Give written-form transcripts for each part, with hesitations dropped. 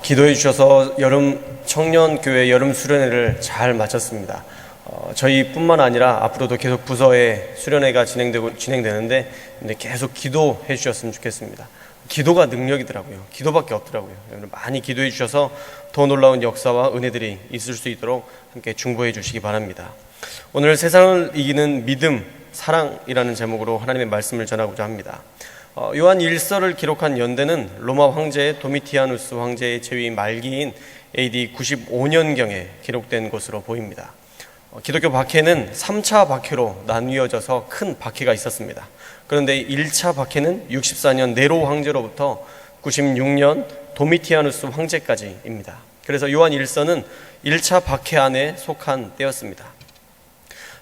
기도해 주셔서 여름 청년교회 여름 수련회를 잘 마쳤습니다. 저희뿐만 아니라 앞으로도 계속 부서의 수련회가 진행되는데 계속 기도해 주셨으면 좋겠습니다. 기도가 능력이더라고요. 기도밖에 없더라고요. 많이 기도해 주셔서 더 놀라운 역사와 은혜들이 있을 수 있도록 함께 중보해 주시기 바랍니다. 오늘 세상을 이기는 믿음, 사랑이라는 제목으로 하나님의 말씀을 전하고자 합니다. 요한 1서를 기록한 연대는 로마 황제 도미티아누스 황제의 재위 말기인 AD 95년경에 기록된 것으로 보입니다. 기독교 박해는 3차 박해로 나뉘어져서 큰 박해가 있었습니다. 그런데 1차 박해는 64년 네로 황제로부터 96년 도미티아누스 황제까지입니다. 그래서 요한 1서는 1차 박해 안에 속한 때였습니다.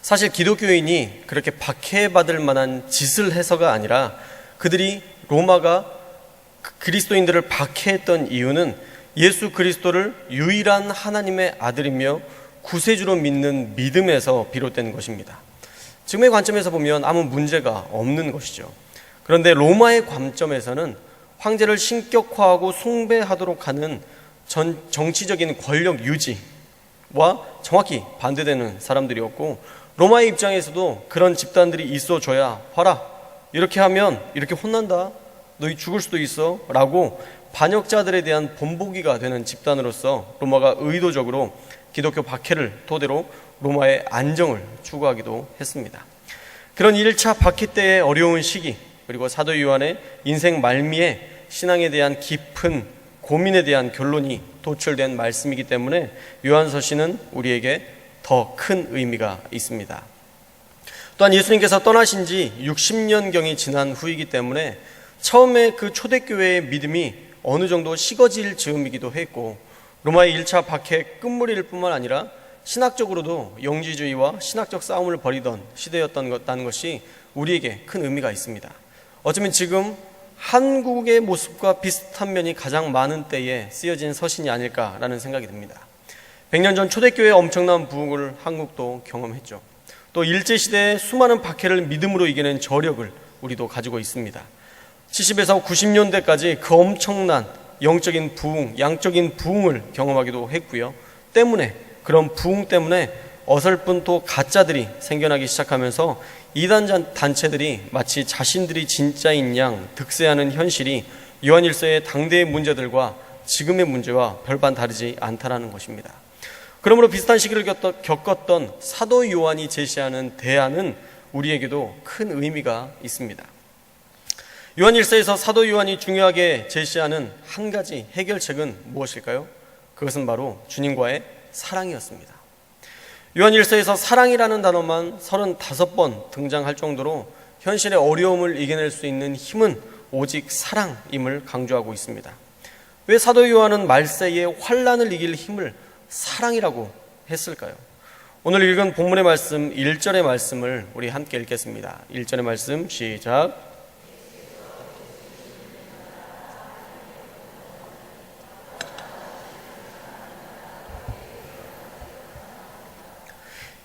사실 기독교인이 그렇게 박해받을 만한 짓을 해서가 아니라 그들이 로마가 그리스도인들을 박해했던 이유는 예수 그리스도를 유일한 하나님의 아들이며 구세주로 믿는 믿음에서 비롯된 것입니다. 지금의 관점에서 보면 아무 문제가 없는 것이죠. 그런데 로마의 관점에서는 황제를 신격화하고 숭배하도록 하는 정치적인 권력 유지와 정확히 반대되는 사람들이었고, 로마의 입장에서도 그런 집단들이 있어줘야 봐라, 이렇게 하면 이렇게 혼난다, 너희 죽을 수도 있어 라고 반역자들에 대한 본보기가 되는 집단으로서 로마가 의도적으로 기독교 박해를 토대로 로마의 안정을 추구하기도 했습니다. 그런 1차 박해 때의 어려운 시기, 그리고 사도 요한의 인생 말미에 신앙에 대한 깊은 고민에 대한 결론이 도출된 말씀이기 때문에 요한서신은 우리에게 더 큰 의미가 있습니다. 또한 예수님께서 떠나신 지 60년경이 지난 후이기 때문에 처음에 그 초대교회의 믿음이 어느 정도 식어질 즈음이기도 했고, 로마의 1차 박해 끝물일 뿐만 아니라 신학적으로도 영지주의와 신학적 싸움을 벌이던 시대였다는 것이 우리에게 큰 의미가 있습니다. 어쩌면 지금 한국의 모습과 비슷한 면이 가장 많은 때에 쓰여진 서신이 아닐까라는 생각이 듭니다. 100년 전 초대교회의 엄청난 부흥을 한국도 경험했죠. 또 일제시대의 수많은 박해를 믿음으로 이기는 저력을 우리도 가지고 있습니다. 70에서 90년대까지 그 엄청난 영적인 부흥, 양적인 부흥을 경험하기도 했고요. 그런 부흥 때문에 어설픈 또 가짜들이 생겨나기 시작하면서 이단 단체들이 마치 자신들이 진짜인 양 득세하는 현실이 요한일서의 당대의 문제들과 지금의 문제와 별반 다르지 않다라는 것입니다. 그러므로 비슷한 시기를 겪었던 사도 요한이 제시하는 대안은 우리에게도 큰 의미가 있습니다. 요한일서에서 사도 요한이 중요하게 제시하는 한 가지 해결책은 무엇일까요? 그것은 바로 주님과의 사랑이었습니다. 요한일서에서 사랑이라는 단어만 35번 등장할 정도로 현실의 어려움을 이겨낼 수 있는 힘은 오직 사랑임을 강조하고 있습니다. 왜 사도 요한은 말세의 환난을 이길 힘을 사랑이라고 했을까요? 오늘 읽은 본문의 말씀 1절의 말씀을 우리 함께 읽겠습니다. 1절의 말씀 시작.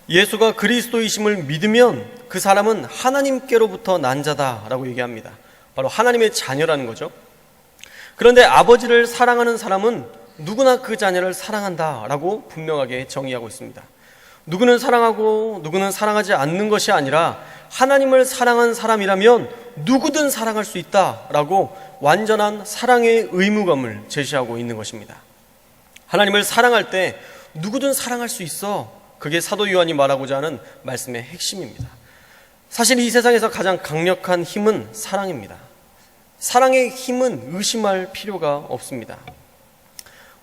예수가 그리스도이심을 믿으면 그 사람은 하나님께로부터 난 자다라고 얘기합니다. 바로 하나님의 자녀라는 거죠. 그런데 아버지를 사랑하는 사람은 누구나 그 자녀를 사랑한다라고 분명하게 정의하고 있습니다. 누구는 사랑하고 누구는 사랑하지 않는 것이 아니라 하나님을 사랑한 사람이라면 누구든 사랑할 수 있다라고 완전한 사랑의 의무감을 제시하고 있는 것입니다. 하나님을 사랑할 때 누구든 사랑할 수 있어. 그게 사도 요한이 말하고자 하는 말씀의 핵심입니다. 사실 이 세상에서 가장 강력한 힘은 사랑입니다. 사랑의 힘은 의심할 필요가 없습니다.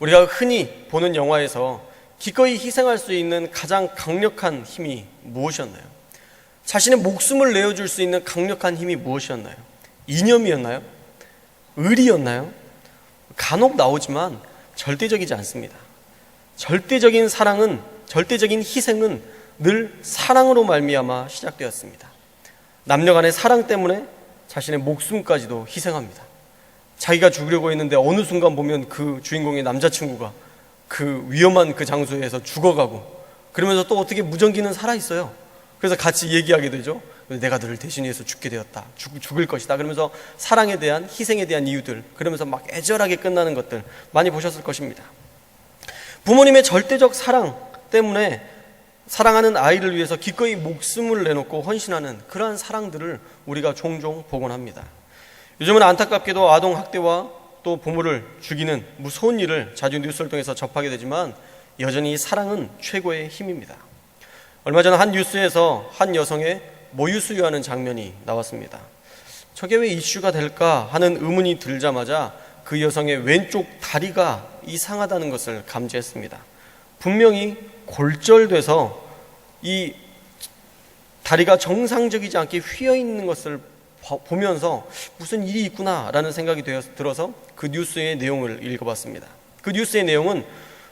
우리가 흔히 보는 영화에서 기꺼이 희생할 수 있는 가장 강력한 힘이 무엇이었나요? 자신의 목숨을 내어줄 수 있는 강력한 힘이 무엇이었나요? 이념이었나요? 의리였나요? 간혹 나오지만 절대적이지 않습니다. 절대적인 사랑은, 절대적인 희생은 늘 사랑으로 말미암아 시작되었습니다. 남녀 간의 사랑 때문에 자신의 목숨까지도 희생합니다. 자기가 죽으려고 했는데 어느 순간 보면 그 주인공의 남자친구가 그 위험한 그 장소에서 죽어가고, 그러면서 또 어떻게 무전기는 살아있어요. 그래서 같이 얘기하게 되죠. 내가 너를 대신해서 죽게 되었다. 죽을 것이다. 그러면서 사랑에 대한, 희생에 대한 이유들, 그러면서 막 애절하게 끝나는 것들 많이 보셨을 것입니다. 부모님의 절대적 사랑 때문에 사랑하는 아이를 위해서 기꺼이 목숨을 내놓고 헌신하는 그러한 사랑들을 우리가 종종 보곤 합니다. 요즘은 안타깝게도 아동학대와 또 부모를 죽이는 무서운 일을 자주 뉴스를 통해서 접하게 되지만 여전히 사랑은 최고의 힘입니다. 얼마 전 한 뉴스에서 한 여성의 모유 수유하는 장면이 나왔습니다. 저게 왜 이슈가 될까 하는 의문이 들자마자 그 여성의 왼쪽 다리가 이상하다는 것을 감지했습니다. 분명히 골절돼서 이 다리가 정상적이지 않게 휘어있는 것을 보면서 무슨 일이 있구나라는 생각이 들어서 그 뉴스의 내용을 읽어봤습니다. 그 뉴스의 내용은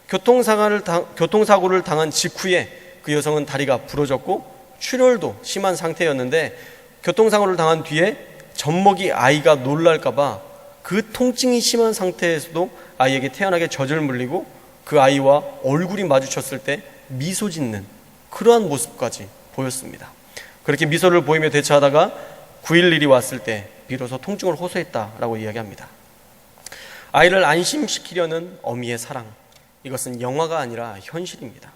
교통사고를 당한 직후에 그 여성은 다리가 부러졌고 출혈도 심한 상태였는데 교통사고를 당한 뒤에 젖먹이 아이가 놀랄까봐 그 통증이 심한 상태에서도 아이에게 태연하게 젖을 물리고 그 아이와 얼굴이 마주쳤을 때 미소 짓는 그러한 모습까지 보였습니다. 그렇게 미소를 보이며 대처하다가 911이 왔을 때 비로소 통증을 호소했다라고 이야기합니다. 아이를 안심시키려는 어미의 사랑, 이것은 영화가 아니라 현실입니다.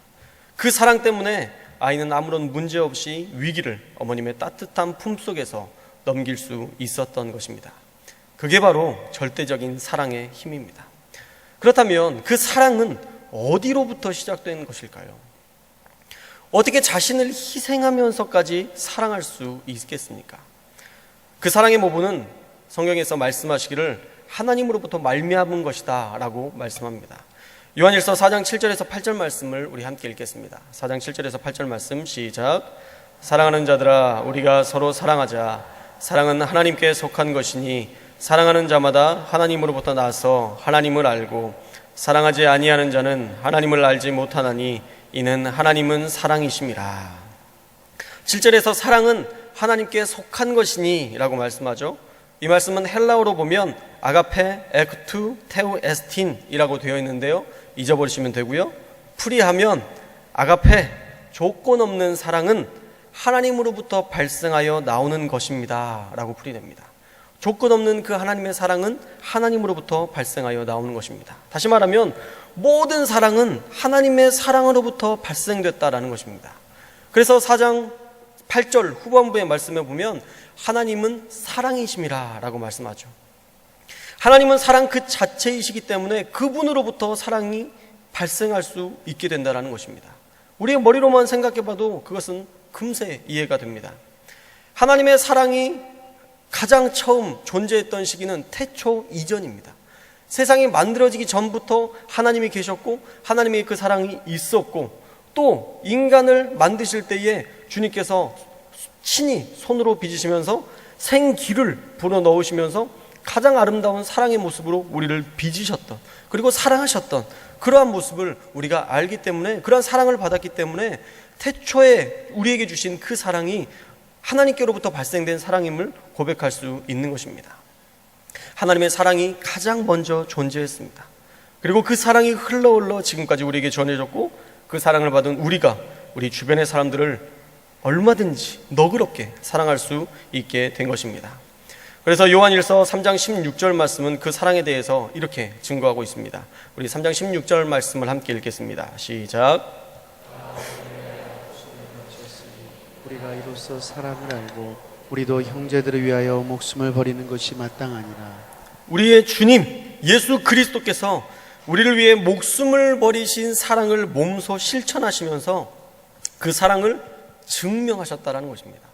그 사랑 때문에 아이는 아무런 문제 없이 위기를 어머님의 따뜻한 품속에서 넘길 수 있었던 것입니다. 그게 바로 절대적인 사랑의 힘입니다. 그렇다면 그 사랑은 어디로부터 시작된 것일까요? 어떻게 자신을 희생하면서까지 사랑할 수 있겠습니까? 그 사랑의 모본은 성경에서 말씀하시기를 하나님으로부터 말미암은 것이다 라고 말씀합니다. 요한일서 4장 7절에서 8절 말씀을 우리 함께 읽겠습니다. 4장 7절에서 8절 말씀 시작. 사랑하는 자들아 우리가 서로 사랑하자. 사랑은 하나님께 속한 것이니 사랑하는 자마다 하나님으로부터 나서 하나님을 알고 사랑하지 아니하는 자는 하나님을 알지 못하나니 이는 하나님은 사랑이심이라. 7절에서 사랑은 하나님께 속한 것이니 라고 말씀하죠. 이 말씀은 헬라어로 보면 아가페, 에크투, 테우, 에스틴 이라고 되어 있는데요, 잊어버리시면 되고요. 풀이하면 아가페, 조건 없는 사랑은 하나님으로부터 발생하여 나오는 것입니다 라고 풀이됩니다. 조건 없는 그 하나님의 사랑은 하나님으로부터 발생하여 나오는 것입니다. 다시 말하면 모든 사랑은 하나님의 사랑으로부터 발생됐다라는 것입니다. 그래서 4장 8절 후반부의 말씀에 보면 하나님은 사랑이심이라 라고 말씀하죠. 하나님은 사랑 그 자체이시기 때문에 그분으로부터 사랑이 발생할 수 있게 된다는 것입니다. 우리의 머리로만 생각해봐도 그것은 금세 이해가 됩니다. 하나님의 사랑이 가장 처음 존재했던 시기는 태초 이전입니다. 세상이 만들어지기 전부터 하나님이 계셨고 하나님의 그 사랑이 있었고 또 인간을 만드실 때에 주님께서 친히 손으로 빚으시면서 생기를 불어넣으시면서 가장 아름다운 사랑의 모습으로 우리를 빚으셨던, 그리고 사랑하셨던 그러한 모습을 우리가 알기 때문에, 그러한 사랑을 받았기 때문에 태초에 우리에게 주신 그 사랑이 하나님께로부터 발생된 사랑임을 고백할 수 있는 것입니다. 하나님의 사랑이 가장 먼저 존재했습니다. 그리고 그 사랑이 흘러 지금까지 우리에게 전해졌고 그 사랑을 받은 우리가 우리 주변의 사람들을 얼마든지 너그럽게 사랑할 수 있게 된 것입니다. 그래서 요한일서 3장 16절 말씀은 그 사랑에 대해서 이렇게 증거하고 있습니다. 우리 3장 16절 말씀을 함께 읽겠습니다. 시작. 우리가 이로써 사랑을 알고 우리도 형제들을 위하여 목숨을 버리는 것이 마땅하니라. 우리의 주님 예수 그리스도께서 우리를 위해 목숨을 버리신 사랑을 몸소 실천하시면서 그 사랑을 증명하셨다라는 것입니다.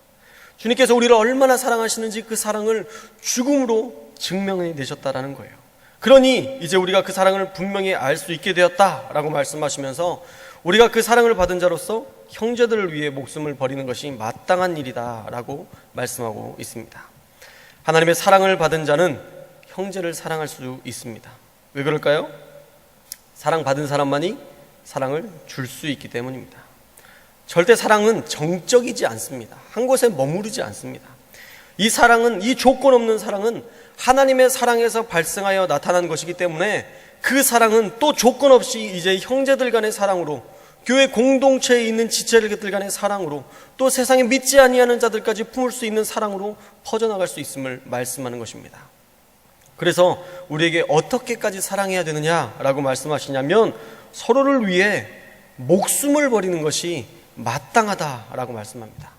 주님께서 우리를 얼마나 사랑하시는지 그 사랑을 죽음으로 증명해 내셨다라는 거예요. 그러니 이제 우리가 그 사랑을 분명히 알 수 있게 되었다라고 말씀하시면서 우리가 그 사랑을 받은 자로서 형제들을 위해 목숨을 버리는 것이 마땅한 일이다라고 말씀하고 있습니다. 하나님의 사랑을 받은 자는 형제를 사랑할 수 있습니다. 왜 그럴까요? 사랑받은 사람만이 사랑을 줄 수 있기 때문입니다. 절대 사랑은 정적이지 않습니다. 한 곳에 머무르지 않습니다. 이 사랑은, 이 조건 없는 사랑은 하나님의 사랑에서 발생하여 나타난 것이기 때문에 그 사랑은 또 조건 없이 이제 형제들 간의 사랑으로 교회 공동체에 있는 지체들 간의 사랑으로, 또 세상에 믿지 아니하는 자들까지 품을 수 있는 사랑으로 퍼져나갈 수 있음을 말씀하는 것입니다. 그래서 우리에게 어떻게까지 사랑해야 되느냐라고 말씀하시냐면, 서로를 위해 목숨을 버리는 것이 마땅하다라고 말씀합니다.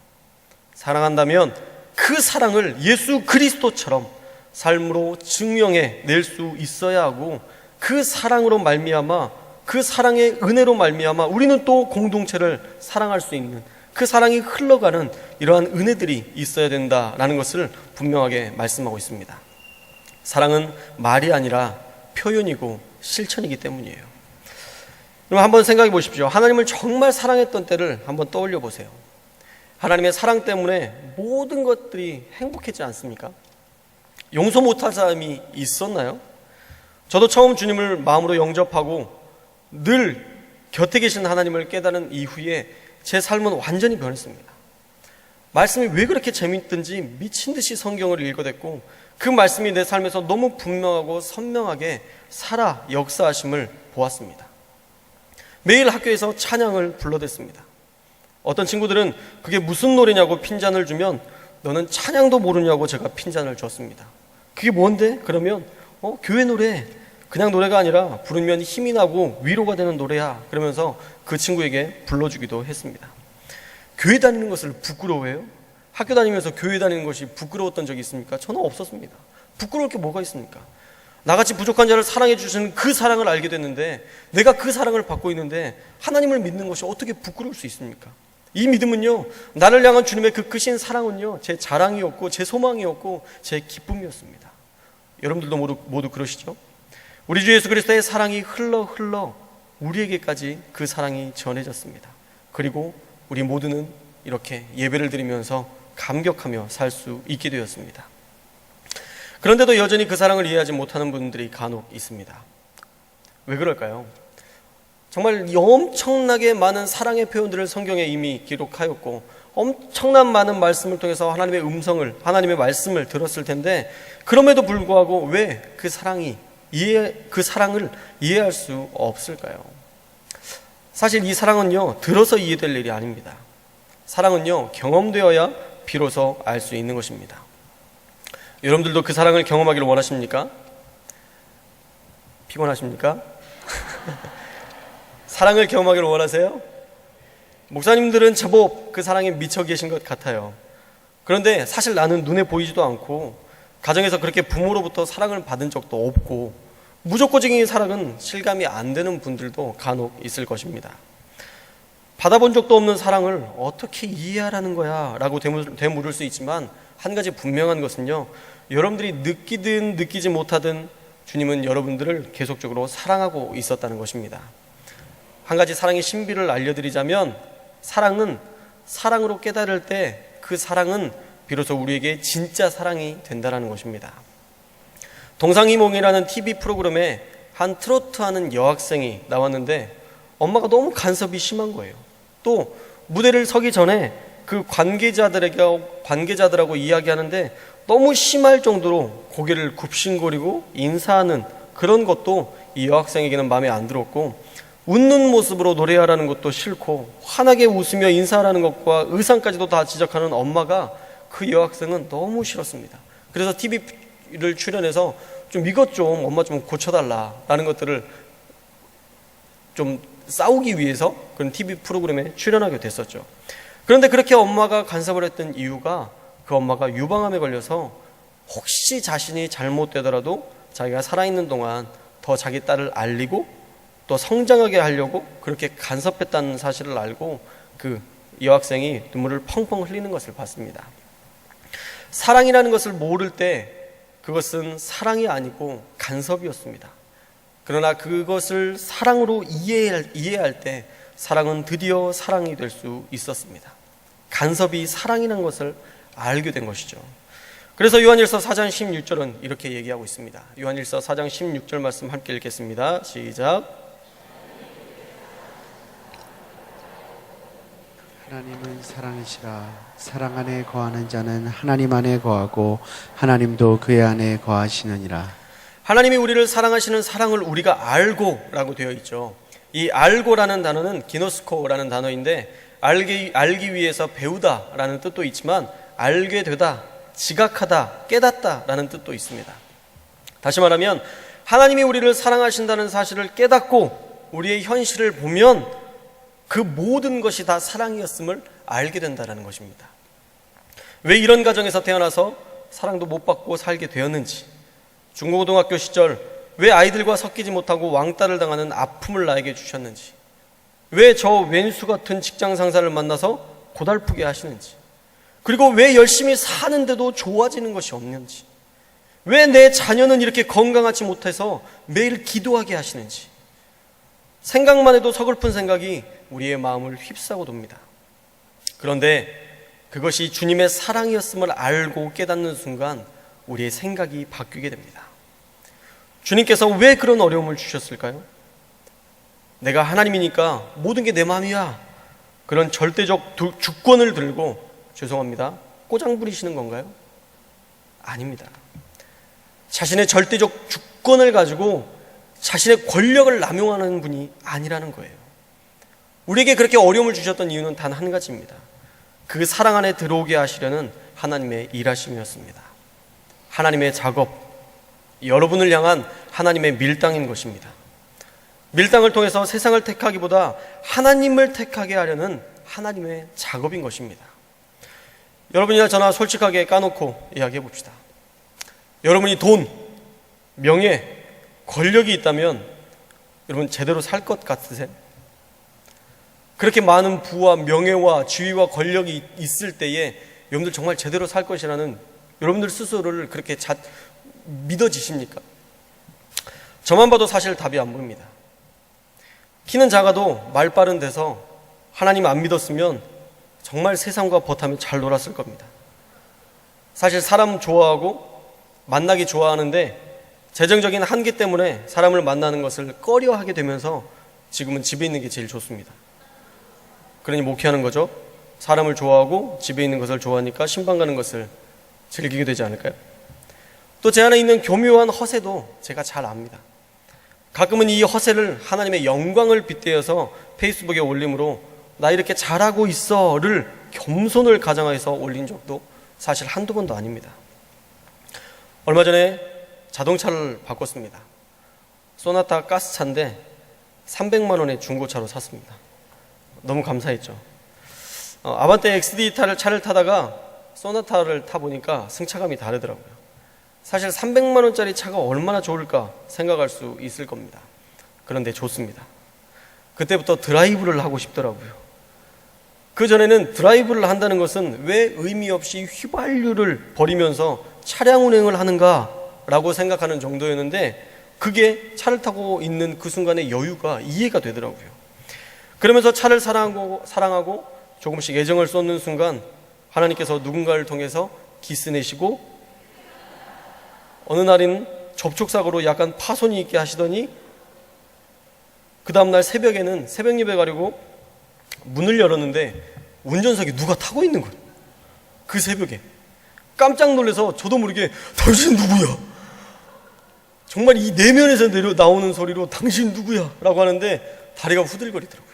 사랑한다면 그 사랑을 예수 그리스도처럼 삶으로 증명해 낼 수 있어야 하고, 그 사랑으로 말미암아, 그 사랑의 은혜로 말미암아 우리는 또 공동체를 사랑할 수 있는, 그 사랑이 흘러가는 이러한 은혜들이 있어야 된다라는 것을 분명하게 말씀하고 있습니다. 사랑은 말이 아니라 표현이고 실천이기 때문이에요. 그럼 한번 생각해 보십시오. 하나님을 정말 사랑했던 때를 한번 떠올려 보세요. 하나님의 사랑 때문에 모든 것들이 행복했지 않습니까? 용서 못할 사람이 있었나요? 저도 처음 주님을 마음으로 영접하고 늘 곁에 계신 하나님을 깨달은 이후에 제 삶은 완전히 변했습니다. 말씀이 왜 그렇게 재밌든지 미친 듯이 성경을 읽어댔고, 그 말씀이 내 삶에서 너무 분명하고 선명하게 살아 역사하심을 보았습니다. 매일 학교에서 찬양을 불러댔습니다. 어떤 친구들은 그게 무슨 노래냐고 핀잔을 주면, 너는 찬양도 모르냐고 제가 핀잔을 줬습니다. 그게 뭔데? 그러면 교회 노래, 그냥 노래가 아니라 부르면 힘이 나고 위로가 되는 노래야, 그러면서 그 친구에게 불러주기도 했습니다. 교회 다니는 것을 부끄러워해요? 학교 다니면서 교회 다니는 것이 부끄러웠던 적이 있습니까? 저는 없었습니다. 부끄러울 게 뭐가 있습니까? 나같이 부족한 자를 사랑해 주시는 그 사랑을 알게 됐는데, 내가 그 사랑을 받고 있는데 하나님을 믿는 것이 어떻게 부끄러울 수 있습니까? 이 믿음은요, 나를 향한 주님의 그 크신 사랑은요, 제 자랑이었고 제 소망이었고 제 기쁨이었습니다. 여러분들도 모두 그러시죠? 우리 주 예수 그리스도의 사랑이 흘러 우리에게까지 그 사랑이 전해졌습니다. 그리고 우리 모두는 이렇게 예배를 드리면서 감격하며 살 수 있게 되었습니다. 그런데도 여전히 그 사랑을 이해하지 못하는 분들이 간혹 있습니다. 왜 그럴까요? 정말 엄청나게 많은 사랑의 표현들을 성경에 이미 기록하였고, 엄청난 많은 말씀을 통해서 하나님의 음성을, 하나님의 말씀을 들었을 텐데, 그럼에도 불구하고 왜 그 사랑을 이해할 수 없을까요? 사실 이 사랑은요, 들어서 이해될 일이 아닙니다. 사랑은요, 경험되어야 비로소 알 수 있는 것입니다. 여러분들도 그 사랑을 경험하기를 원하십니까? 피곤하십니까? 사랑을 경험하기를 원하세요? 목사님들은 제법 그 사랑에 미쳐 계신 것 같아요. 그런데 사실 나는 눈에 보이지도 않고, 가정에서 그렇게 부모로부터 사랑을 받은 적도 없고, 무조건적인 사랑은 실감이 안 되는 분들도 간혹 있을 것입니다. 받아본 적도 없는 사랑을 어떻게 이해하라는 거야 라고 되물을 수 있지만, 한 가지 분명한 것은요, 여러분들이 느끼든 느끼지 못하든 주님은 여러분들을 계속적으로 사랑하고 있었다는 것입니다. 한 가지 사랑의 신비를 알려드리자면, 사랑은 사랑으로 깨달을 때 그 사랑은 비로소 우리에게 진짜 사랑이 된다는 것입니다. 동상이몽이라는 TV 프로그램에 한 트로트하는 여학생이 나왔는데, 엄마가 너무 간섭이 심한 거예요. 또 무대를 서기 전에 그 관계자들하고 이야기하는데 너무 심할 정도로 고개를 굽신거리고 인사하는 그런 것도 이 여학생에게는 마음에 안 들었고, 웃는 모습으로 노래하라는 것도 싫고, 환하게 웃으며 인사하라는 것과 의상까지도 다 지적하는 엄마가 그 여학생은 너무 싫었습니다. 그래서 TV를 출연해서 좀 이것 좀 엄마 좀 고쳐달라라는 것들을 좀 싸우기 위해서 그런 TV 프로그램에 출연하게 됐었죠. 그런데 그렇게 엄마가 간섭을 했던 이유가, 그 엄마가 유방암에 걸려서 혹시 자신이 잘못되더라도 자기가 살아있는 동안 더 자기 딸을 알리고 또 성장하게 하려고 그렇게 간섭했다는 사실을 알고 그 여학생이 눈물을 펑펑 흘리는 것을 봤습니다. 사랑이라는 것을 모를 때 그것은 사랑이 아니고 간섭이었습니다. 그러나 그것을 사랑으로 이해할 때 사랑은 드디어 사랑이 될 수 있었습니다. 간섭이 사랑이라는 것을 알게 된 것이죠. 그래서 요한일서 4장 16절은 이렇게 얘기하고 있습니다. 요한일서 4장 16절 말씀 함께 읽겠습니다. 시작. 하나님은 사랑이시라. 사랑 안에 거하는 자는 하나님 안에 거하고 하나님도 그의 안에 거하시느니라. 하나님이 우리를 사랑하시는 사랑을 우리가 알고 라고 되어 있죠. 이 알고라는 단어는 기노스코라는 단어인데 알기 위해서 배우다라는 뜻도 있지만 알게 되다, 지각하다, 깨닫다라는 뜻도 있습니다. 다시 말하면 하나님이 우리를 사랑하신다는 사실을 깨닫고 우리의 현실을 보면 그 모든 것이 다 사랑이었음을 알게 된다는 것입니다. 왜 이런 가정에서 태어나서 사랑도 못 받고 살게 되었는지, 중고등학교 시절 왜 아이들과 섞이지 못하고 왕따를 당하는 아픔을 나에게 주셨는지, 왜 저 왼수 같은 직장 상사를 만나서 고달프게 하시는지, 그리고 왜 열심히 사는데도 좋아지는 것이 없는지, 왜 내 자녀는 이렇게 건강하지 못해서 매일 기도하게 하시는지, 생각만 해도 서글픈 생각이 우리의 마음을 휩싸고 돕니다. 그런데 그것이 주님의 사랑이었음을 알고 깨닫는 순간 우리의 생각이 바뀌게 됩니다. 주님께서 왜 그런 어려움을 주셨을까요? 내가 하나님이니까 모든 게 내 마음이야, 그런 절대적 주권을 들고, 죄송합니다, 꼬장 부리시는 건가요? 아닙니다. 자신의 절대적 주권을 가지고 자신의 권력을 남용하는 분이 아니라는 거예요. 우리에게 그렇게 어려움을 주셨던 이유는 단 한 가지입니다. 그 사랑 안에 들어오게 하시려는 하나님의 일하심이었습니다. 하나님의 작업, 여러분을 향한 하나님의 밀당인 것입니다. 밀당을 통해서 세상을 택하기보다 하나님을 택하게 하려는 하나님의 작업인 것입니다. 여러분이나 저나 솔직하게 까놓고 이야기해 봅시다. 여러분이 돈, 명예, 권력이 있다면 여러분 제대로 살 것 같으세요? 그렇게 많은 부와 명예와 지위와 권력이 있을 때에 여러분들 정말 제대로 살 것이라는 여러분들 스스로를 그렇게 믿어지십니까? 저만 봐도 사실 답이 안 보입니다. 키는 작아도 말 빠른 데서 하나님 안 믿었으면 정말 세상과 버타며 잘 놀았을 겁니다. 사실 사람 좋아하고 만나기 좋아하는데 재정적인 한계 때문에 사람을 만나는 것을 꺼려하게 되면서 지금은 집에 있는 게 제일 좋습니다. 그러니 목회하는 거죠. 사람을 좋아하고 집에 있는 것을 좋아하니까 신방 가는 것을 즐기게 되지 않을까요? 또 제 안에 있는 교묘한 허세도 제가 잘 압니다. 가끔은 이 허세를 하나님의 영광을 빗대어서 페이스북에 올림으로 나 이렇게 잘하고 있어를 겸손을 가장해서 올린 적도 사실 한두 번도 아닙니다. 얼마 전에 자동차를 바꿨습니다. 소나타 가스차인데 300만 원의 중고차로 샀습니다. 너무 감사했죠. 아반떼 XD 차를 타다가 소나타를 타보니까 승차감이 다르더라고요. 사실 300만 원짜리 차가 얼마나 좋을까 생각할 수 있을 겁니다. 그런데 좋습니다. 그때부터 드라이브를 하고 싶더라고요. 그전에는 드라이브를 한다는 것은 왜 의미 없이 휘발유를 버리면서 차량 운행을 하는가라고 생각하는 정도였는데 그게 차를 타고 있는 그 순간의 여유가 이해가 되더라고요. 그러면서 차를 사랑하고 조금씩 애정을 쏟는 순간 하나님께서 누군가를 통해서 기스내시고 어느 날은 접촉사고로 약간 파손이 있게 하시더니 그 다음날 새벽에는 새벽 예배 가려고 문을 열었는데 운전석에 누가 타고 있는 거예요. 그 새벽에 깜짝 놀라서 저도 모르게 당신 누구야? 정말 이 내면에서 나오는 소리로 당신 누구야? 라고 하는데 다리가 후들거리더라고요.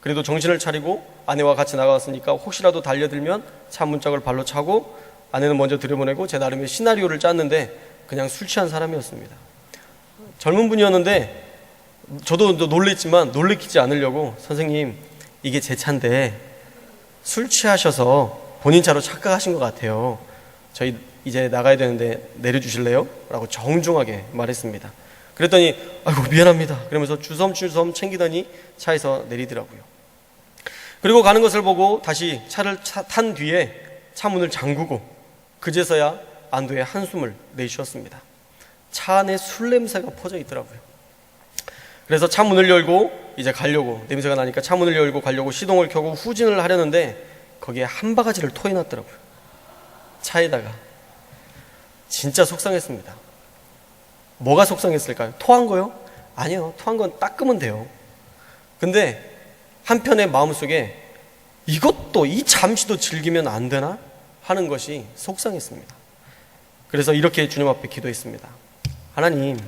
그래도 정신을 차리고 아내와 같이 나갔으니까 혹시라도 달려들면 차 문짝을 발로 차고 아내는 먼저 들여보내고 제 나름의 시나리오를 짰는데 그냥 술 취한 사람이었습니다. 젊은 분이었는데 저도 놀랬지만 놀래키지 않으려고 선생님 이게 제 차인데 술 취하셔서 본인 차로 착각하신 것 같아요. 저희 이제 나가야 되는데 내려주실래요? 라고 정중하게 말했습니다. 그랬더니 아이고 미안합니다 그러면서 주섬주섬 챙기더니 차에서 내리더라고요. 그리고 가는 것을 보고 다시 차를 탄 뒤에 차 문을 잠그고 그제서야 안도의 한숨을 내쉬었습니다. 차 안에 술 냄새가 퍼져 있더라고요. 그래서 차 문을 열고 이제 가려고 냄새가 나니까 차 문을 열고 가려고 시동을 켜고 후진을 하려는데 거기에 한 바가지를 토해놨더라고요. 차에다가. 진짜 속상했습니다. 뭐가 속상했을까요? 토한 거요? 아니요. 토한 건 닦으면 돼요. 근데 한편의 마음속에 이것도 이 잠시도 즐기면 안 되나? 하는 것이 속상했습니다. 그래서 이렇게 주님 앞에 기도했습니다. 하나님,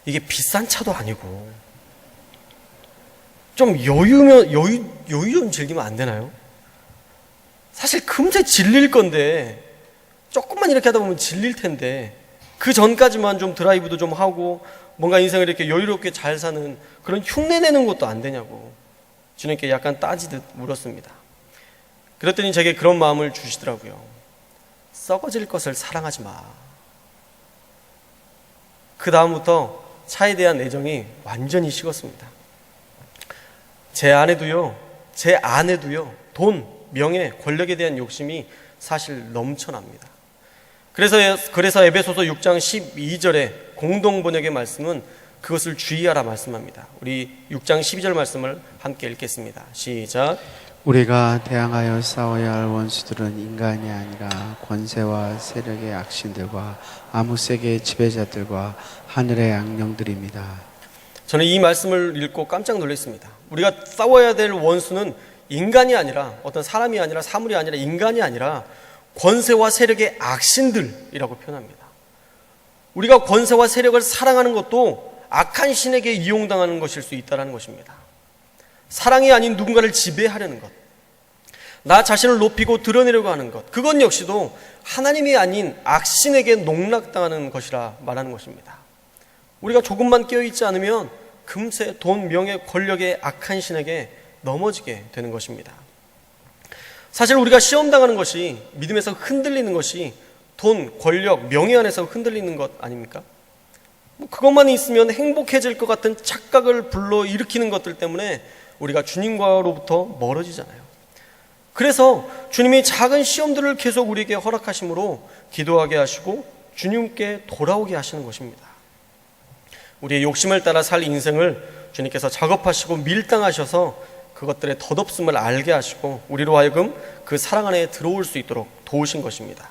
이게 비싼 차도 아니고 좀 여유 좀 즐기면 안 되나요? 사실 금세 질릴 건데, 조금만 이렇게 하다 보면 질릴 텐데, 그 전까지만 좀 드라이브도 좀 하고 뭔가 인생을 이렇게 여유롭게 잘 사는 그런 흉내 내는 것도 안 되냐고 주님께 약간 따지듯 물었습니다. 그랬더니 제게 그런 마음을 주시더라고요. 썩어질 것을 사랑하지 마. 그 다음부터 차에 대한 애정이 완전히 식었습니다. 제 아내도요, 돈, 명예, 권력에 대한 욕심이 사실 넘쳐납니다. 그래서 에베소서 6장 12절에 공동 번역의 말씀은 그것을 주의하라 말씀합니다. 우리 6장 12절 말씀을 함께 읽겠습니다. 시작. 우리가 대항하여 싸워야 할 원수들은 인간이 아니라 권세와 세력의 악신들과 아무색의 지배자들과 하늘의 악령들입니다. 저는 이 말씀을 읽고 깜짝 놀랐습니다. 우리가 싸워야 될 원수는 인간이 아니라, 어떤 사람이 아니라, 사물이 아니라, 인간이 아니라 권세와 세력의 악신들이라고 표현합니다. 우리가 권세와 세력을 사랑하는 것도 악한 신에게 이용당하는 것일 수 있다는 것입니다. 사랑이 아닌 누군가를 지배하려는 것, 나 자신을 높이고 드러내려고 하는 것, 그건 역시도 하나님이 아닌 악신에게 농락당하는 것이라 말하는 것입니다. 우리가 조금만 깨어있지 않으면 금세 돈, 명예, 권력의 악한 신에게 넘어지게 되는 것입니다. 사실 우리가 시험당하는 것이, 믿음에서 흔들리는 것이 돈, 권력, 명예 안에서 흔들리는 것 아닙니까? 그것만 있으면 행복해질 것 같은 착각을 불러일으키는 것들 때문에 우리가 주님과로부터 멀어지잖아요. 그래서 주님이 작은 시험들을 계속 우리에게 허락하심으로 기도하게 하시고 주님께 돌아오게 하시는 것입니다. 우리의 욕심을 따라 살 인생을 주님께서 작업하시고 밀당하셔서 그것들의 덧없음을 알게 하시고 우리로 하여금 그 사랑 안에 들어올 수 있도록 도우신 것입니다.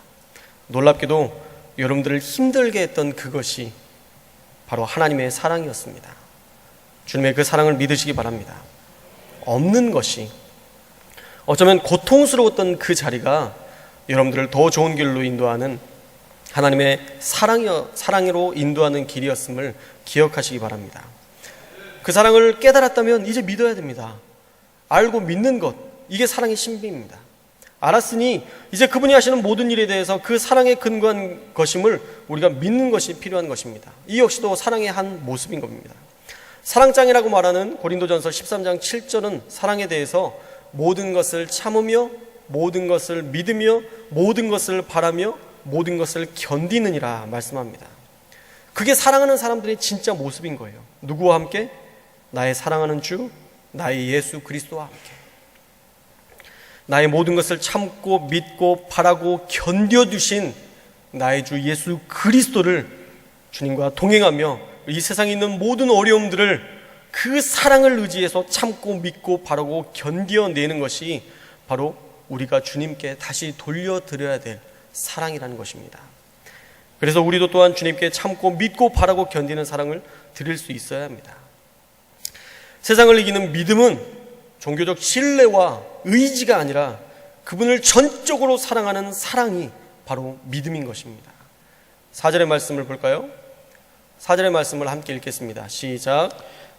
놀랍게도 여러분들을 힘들게 했던 그것이 바로 하나님의 사랑이었습니다. 주님의 그 사랑을 믿으시기 바랍니다. 없는 것이, 어쩌면 고통스러웠던 그 자리가 여러분들을 더 좋은 길로 인도하는 하나님의 사랑으로 인도하는 길이었음을 기억하시기 바랍니다. 그 사랑을 깨달았다면 이제 믿어야 됩니다. 알고 믿는 것, 이게 사랑의 신비입니다. 알았으니 이제 그분이 하시는 모든 일에 대해서 그 사랑에 근거한 것임을 우리가 믿는 것이 필요한 것입니다. 이 역시도 사랑의 한 모습인 겁니다. 사랑장이라고 말하는 고린도전서 13장 7절은 사랑에 대해서 모든 것을 참으며 모든 것을 믿으며 모든 것을 바라며 모든 것을 견디느니라 말씀합니다. 그게 사랑하는 사람들의 진짜 모습인 거예요. 누구와 함께? 나의 사랑하는 주, 나의 예수 그리스도와 함께. 나의 모든 것을 참고 믿고 바라고 견뎌주신 나의 주 예수 그리스도를 주님과 동행하며 이 세상에 있는 모든 어려움들을 그 사랑을 의지해서 참고 믿고 바라고 견뎌내는 것이 바로 우리가 주님께 다시 돌려드려야 될 사랑이라는 것입니다. 그래서 우리도 또한 주님께 참고 믿고 바라고 견디는 사랑을 드릴 수 있어야 합니다. 세상을 이기는 믿음은 종교적 신뢰와 의지가 아니라 그분을 전적으로 사랑하는 사랑이 바로 믿음인 것입니다. 4절의 말씀을 볼까요? 4절의 말씀을 함께 읽겠습니다. 시작.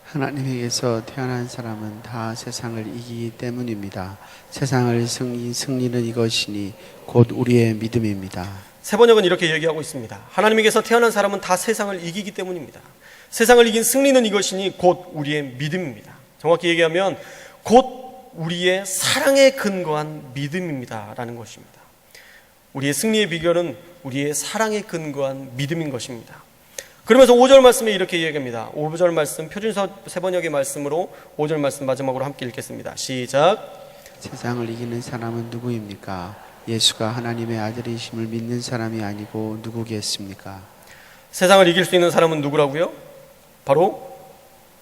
하나님에게서 태어난 사람은 다 세상을 이기기 때문입니다. 세상을 승리는 이것이니 곧 우리의 믿음입니다. 새 번역은 이렇게 얘기하고 있습니다. 하나님에게서 태어난 사람은 다 세상을 이기기 때문입니다. 세상을 이긴 승리는 이것이니 곧 우리의 믿음입니다. 정확히 얘기하면 곧 우리의 사랑에 근거한 믿음입니다 라는 것입니다. 우리의 승리의 비결은 우리의 사랑에 근거한 믿음인 것입니다. 그러면서 5절 말씀에 이렇게 얘기합니다. 5절 말씀, 표준서 새 번역의 말씀으로 5절 말씀 마지막으로 함께 읽겠습니다. 시작. 세상을 이기는 사람은 누구입니까? 예수가 하나님의 아들이심을 믿는 사람이 아니고 누구겠습니까? 세상을 이길 수 있는 사람은 누구라고요? 바로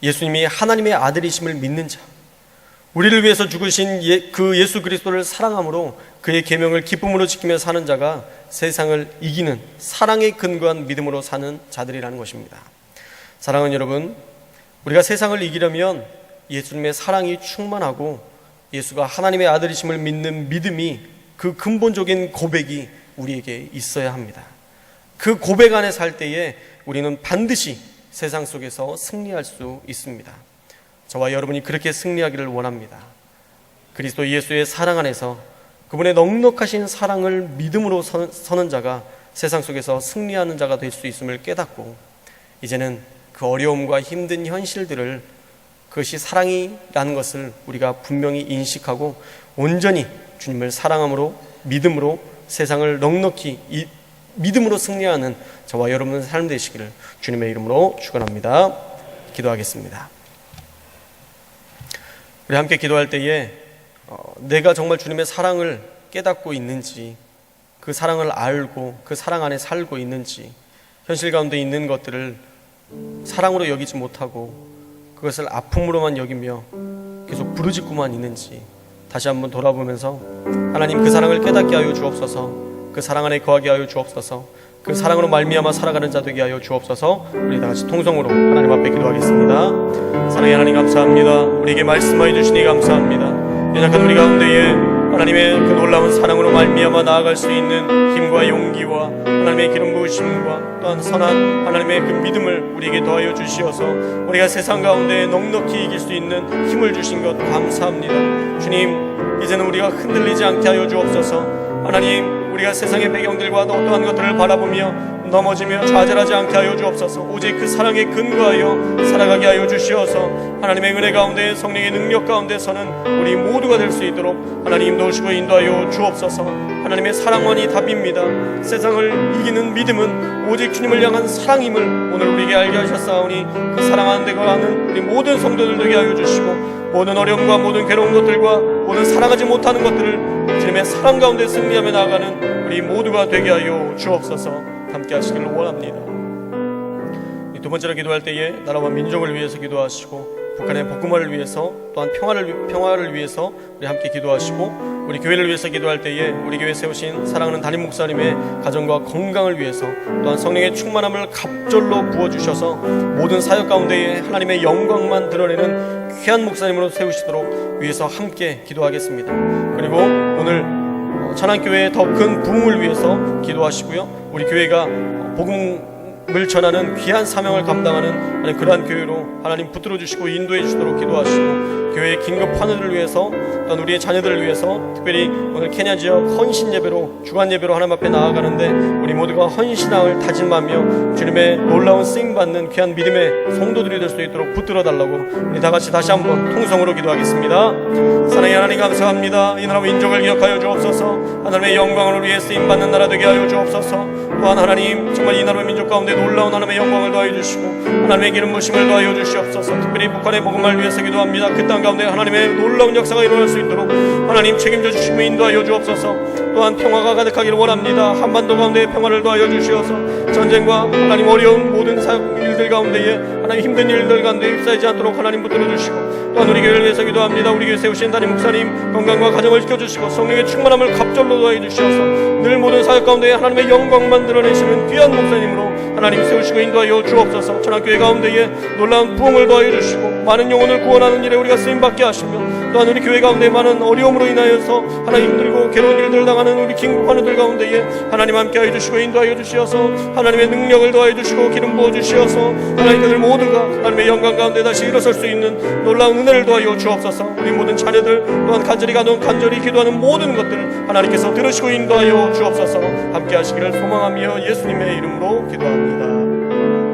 예수님이 하나님의 아들이심을 믿는 자, 우리를 위해서 죽으신 그 예수 그리스도를 사랑함으로 그의 계명을 기쁨으로 지키며 사는 자가 세상을 이기는 사랑에 근거한 믿음으로 사는 자들이라는 것입니다. 사랑하는 여러분, 우리가 세상을 이기려면 예수님의 사랑이 충만하고 예수가 하나님의 아들이심을 믿는 믿음이, 그 근본적인 고백이 우리에게 있어야 합니다. 그 고백 안에 살 때에 우리는 반드시 세상 속에서 승리할 수 있습니다. 저와 여러분이 그렇게 승리하기를 원합니다. 그리스도 예수의 사랑 안에서 그분의 넉넉하신 사랑을 믿음으로 서는 자가 세상 속에서 승리하는 자가 될 수 있음을 깨닫고, 이제는 그 어려움과 힘든 현실들을, 그것이 사랑이라는 것을 우리가 분명히 인식하고 온전히 주님을 사랑함으로, 믿음으로 세상을 넉넉히 믿음으로 승리하는 저와 여러분의 삶 되시기를 주님의 이름으로 축원합니다. 기도하겠습니다. 우리 함께 기도할 때에 내가 정말 주님의 사랑을 깨닫고 있는지, 그 사랑을 알고 그 사랑 안에 살고 있는지, 현실 가운데 있는 것들을 사랑으로 여기지 못하고 그것을 아픔으로만 여기며 계속 부르짖고만 있는지 다시 한번 돌아보면서, 하나님 그 사랑을 깨닫게 하여 주옵소서. 그 사랑 안에 거하게 하여 주옵소서. 그 사랑으로 말미암아 살아가는 자 되게 하여 주옵소서. 우리 다 같이 통성으로 하나님 앞에 기도하겠습니다. 사랑의 하나님 감사합니다. 우리에게 말씀하여 주시니 감사합니다. 연약한 우리 가운데에 하나님의 그 놀라운 사랑으로 말미암아 나아갈 수 있는 힘과 용기와 하나님의 기름 부으심과 또한 선한 하나님의 그 믿음을 우리에게 더하여 주시어서 우리가 세상 가운데 넉넉히 이길 수 있는 힘을 주신 것 감사합니다. 주님, 이제는 우리가 흔들리지 않게 하여 주옵소서. 하나님, 우리가 세상의 배경들과 어떠한 것들을 바라보며 넘어지며 좌절하지 않게 하여 주옵소서. 오직 그 사랑에 근거하여 살아가게 하여 주시어서 하나님의 은혜 가운데, 성령의 능력 가운데서는 우리 모두가 될 수 있도록 하나님 도우시고 인도하여 주옵소서. 하나님의 사랑만이 답입니다. 세상을 이기는 믿음은 오직 주님을 향한 사랑임을 오늘 우리에게 알게 하셨사오니, 그 사랑 안에 거하는 우리 모든 성도들 되게 하여 주시고, 모든 어려움과 모든 괴로운 것들과 모든 사랑하지 못하는 것들을 주님의 사랑 가운데 승리하며 나아가는 우리 모두가 되게 하여 주옵소서. 함께 하시기를 원합니다. 두 번째로 기도할 때에 나라와 민족을 위해서 기도하시고, 북한의 복음화를 위해서, 또한 평화를 위해서 우리 함께 기도하시고, 우리 교회를 위해서 기도할 때에 우리 교회 세우신 사랑하는 담임 목사님의 가정과 건강을 위해서, 또한 성령의 충만함을 갑절로 부어주셔서 모든 사역 가운데에 하나님의 영광만 드러내는 귀한 목사님으로 세우시도록 위해서 함께 기도하겠습니다. 그리고 오늘 천안교회의 더 큰 부흥을 위해서 기도하시고요, 우리 교회가 복음을 전하는 귀한 사명을 감당하는 그러한 교회로 하나님 붙들어 주시고 인도해 주시도록 기도하시고, 교회의 긴급 환우들을 위해서, 또한 우리의 자녀들을 위해서, 특별히 오늘 케냐 지역 헌신 예배로, 주간 예배로 하나님 앞에 나아가는데 우리 모두가 헌신함을 다짐하며 주님의 놀라운 쓰임 받는 귀한 믿음의 성도들이 될 수 있도록 붙들어 달라고 우리 다 같이 다시 한번 통성으로 기도하겠습니다. 사랑의 하나님 감사합니다. 이 나라 민족을 기억하여 주옵소서. 하나님의 영광을 위해 쓰임 받는 나라 되게 하여 주옵소서. 또한 하나님, 정말 이 나라 민족 가운데 놀라운 하나님의 영광을 더하여 주시고 하나님의 기름 부으심을 더하여 주시옵소서. 특별히 북한의 복음을 위해서 기도합니다. 그 땅 가운데 하나님의 놀라운 역사가 일어날 수 있도록 하나님 책임져 주시고 인도하여 주옵소서. 또한 평화가 가득하기를 원합니다. 한반도 가운데 평화를 더하여 주시어서 전쟁과 하나님 어려운 모든 일들 가운데에 하나님 힘든 일들 가운데 휩싸이지 않도록 하나님 붙들어 주시고, 또한 우리 교회를 위해서 기도합니다. 우리 교회 세우신 담임 목사님 건강과 가정을 지켜주시고 성령의 충만함을 갑절로 더하여 주시어서 늘 모든 사역 가운데 하나님의 영광만 드러내시는 귀한 목사님으로 하나님 세우시고 인도하여 주옵소서. 천안교회 가운데에 놀라운 부흥을 더하여 주시고 많은 영혼을 구원하는 일에 우리가 쓰임받게 하시며, 또한 우리 교회 가운데 많은 어려움으로 인하여서 하나님 힘들고 괴로운 일들 당하는 우리 긴급한우들 가운데에 하나님 함께하여 주시고 인도하여 주시어서 하나님의 능력을 더하여 주시고 기름 부어 주시어서 하나님 그들 모두가 하나님의 영광 가운데 다시 일어설 수 있는 놀라운 은혜를 더하여 주옵소서. 우리 모든 자녀들 또한 간절히 기도하는 모든 것들을 하나님께서 들으시고 인도하여 주옵소서. 함께 하시기를 소망하며 예수님의 이름으로 기도합니다.